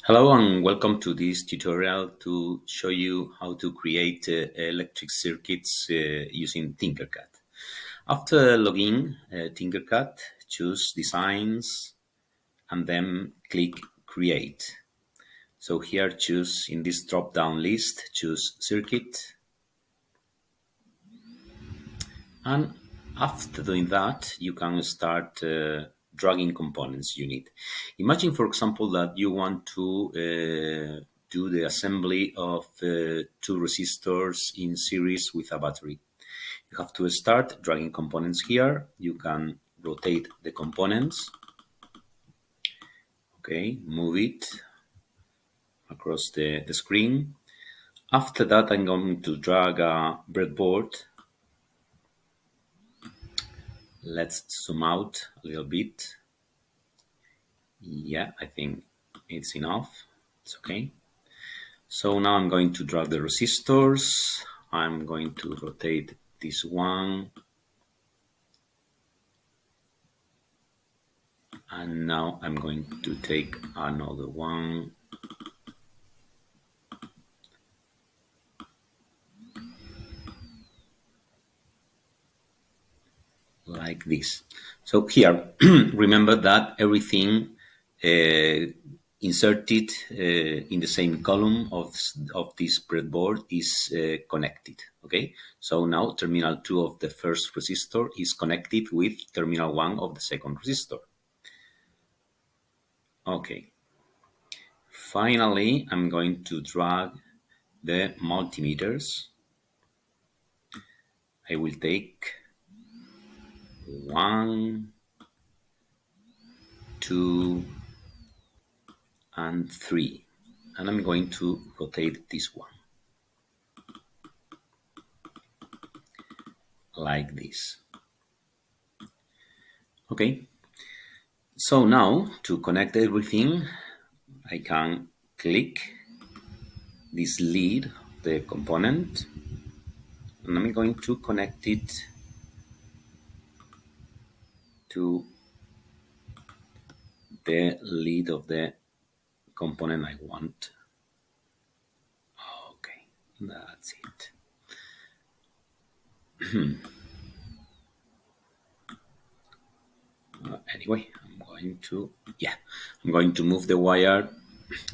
Hello and welcome to this tutorial to show you how to create electric circuits using Tinkercad. After login Tinkercad, choose Designs and then click Create. So here choose in this drop-down list, choose Circuit, and after doing that, you can start dragging components you need. Imagine, for example, that you want to do the assembly of two resistors in series with a battery. You have to start dragging components here. You can rotate the components. Okay, move it across the screen. After that, I'm going to drag a breadboard. Let's zoom out a little bit. Yeah, I think it's enough. It's okay. So now I'm going to drag the resistors. I'm going to rotate this one. And now I'm going to take another one. Like this. So here, remember that everything inserted in the same column of this breadboard is connected. Okay, so now terminal 2 of the first resistor is connected with terminal 1 of the second resistor. Okay, finally I'm going to drag the multimeters. I will take 1, 2, and 3, and I'm going to rotate this one like this. Okay, so now to connect everything, I can click this lead, the component, and I'm going to connect it to the lead of the component I want. Okay, that's it. Anyway, I'm going to move the wire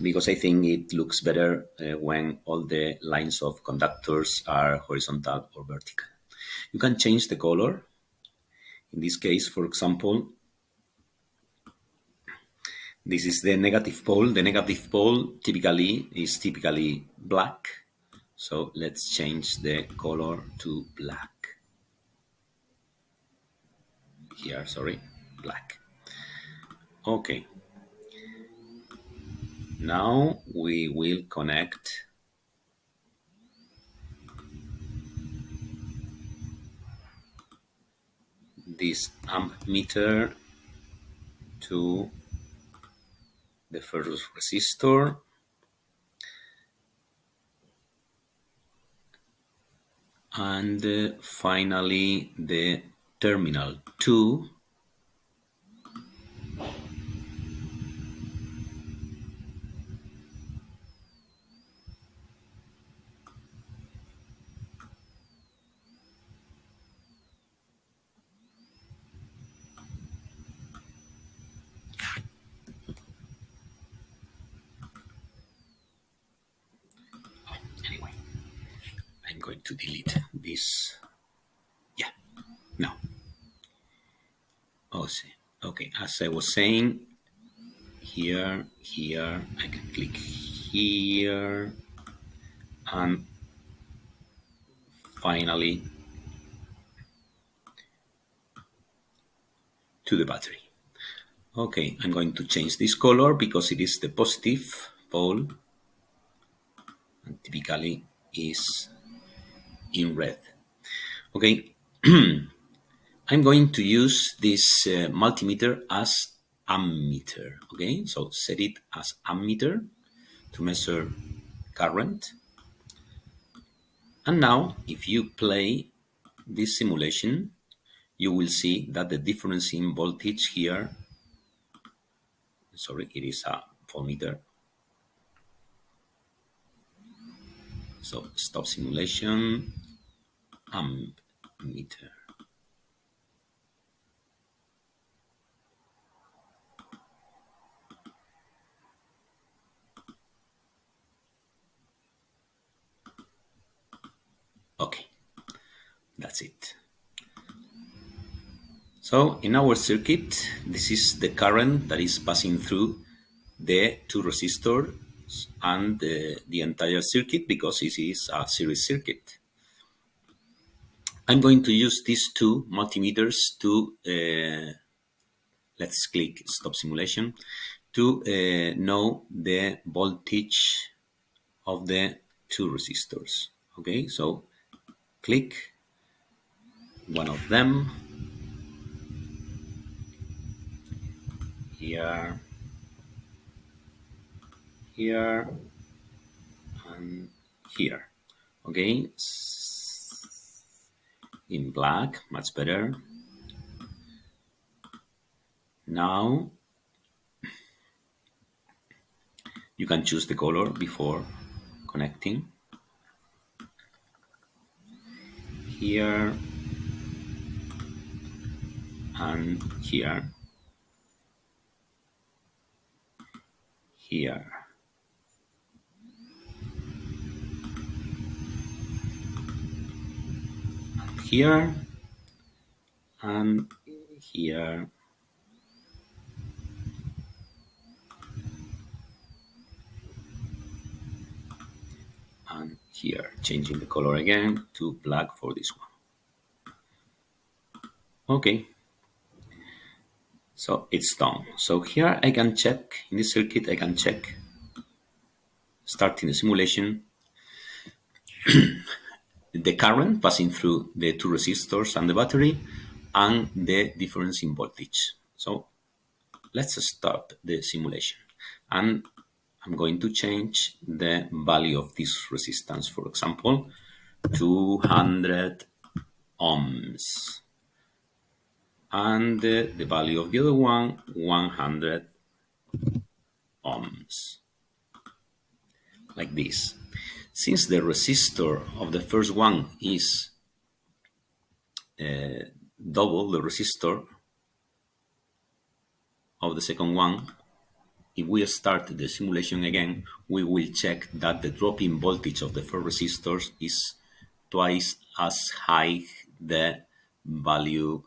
because I think it looks better when all the lines of conductors are horizontal or vertical. You can change the color. In this case, for example, this is the negative pole. The negative pole is typically black. So let's change the color to black. Here, sorry, black. Okay. Now we will connect this ammeter to the first resistor, and finally the terminal 2 anyway, I'm going to delete this. Yeah, no. Oh, see. Okay, as I was saying, here, I can click here, and finally to the battery. Okay, I'm going to change this color because it is the positive pole and typically is in red. Okay, I'm going to use this multimeter as ammeter. Okay, so set it as ammeter to measure current. And now, if you play this simulation, you will see that the difference in voltage here, sorry, it is a voltmeter. So stop simulation, meter. Okay, that's it. So in our circuit, this is the current that is passing through the two resistors and the entire circuit, because it is a series circuit. I'm going to use these two multimeters to, let's click stop simulation, to know the voltage of the two resistors. Okay, so click one of them here, here, and here. Okay, in black, much better. Now you can choose the color before connecting. Here and here. Here. And here. And here. And here. Changing the color again to black for this one. Okay. So it's done. So here I can check, in this circuit I can check, starting the simulation, the current passing through the two resistors and the battery, and the difference in voltage. So let's start the simulation. And I'm going to change the value of this resistance, for example, 200 ohms. And the value of the other one, 100 ohms. Like this. Since the resistor of the first one is double the resistor of the second one, if we start the simulation again, we will check that the drop in voltage of the first resistors is twice as high the value,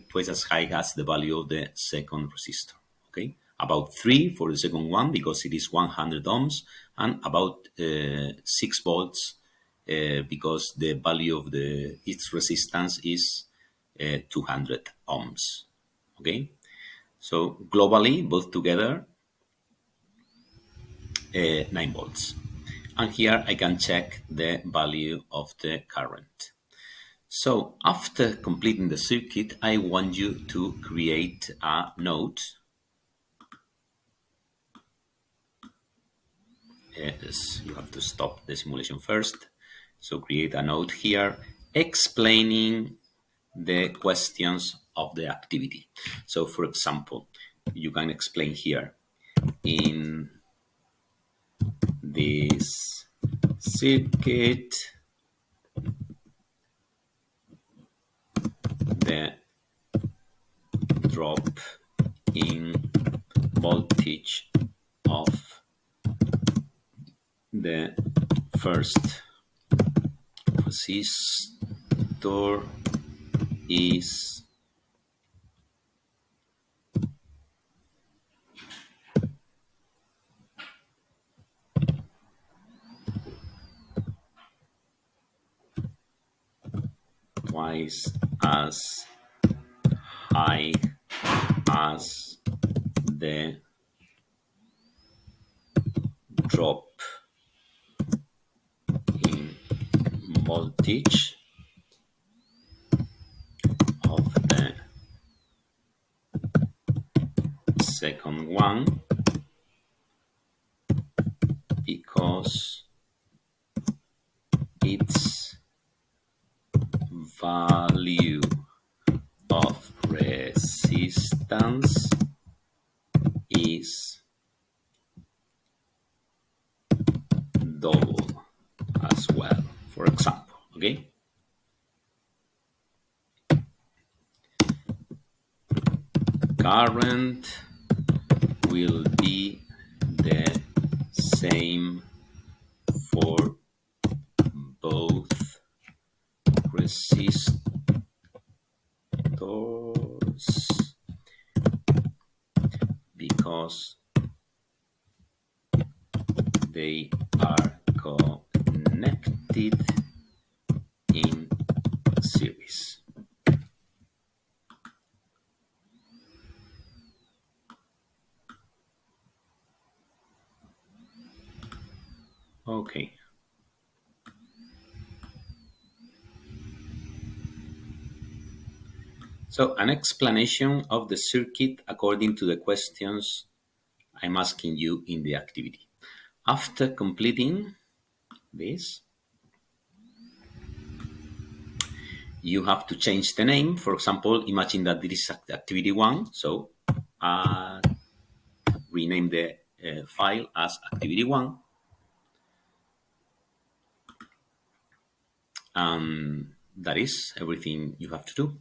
twice as high as the value of the second resistor. Okay, about 3 for the second one because it is 100 ohms, and about 6 volts because the value of its resistance is 200 ohms. Okay, so globally, both together, 9 volts. And here I can check the value of the current. So after completing the circuit, I want you to create a note. Yes, you have to stop the simulation first. So create a note here explaining the questions of the activity. So for example, you can explain here, in this circuit, the drop in voltage of the first resistor is twice as high as the drop in voltage of the second one, because its value of resistance is double as for example, okay? Current will be the same for both resistors because they are connected in series. Okay. So an explanation of the circuit according to the questions I'm asking you in the activity. After completing this, you have to change the name. For example, imagine that this is activity 1. So rename the file as activity 1. And that is everything you have to do.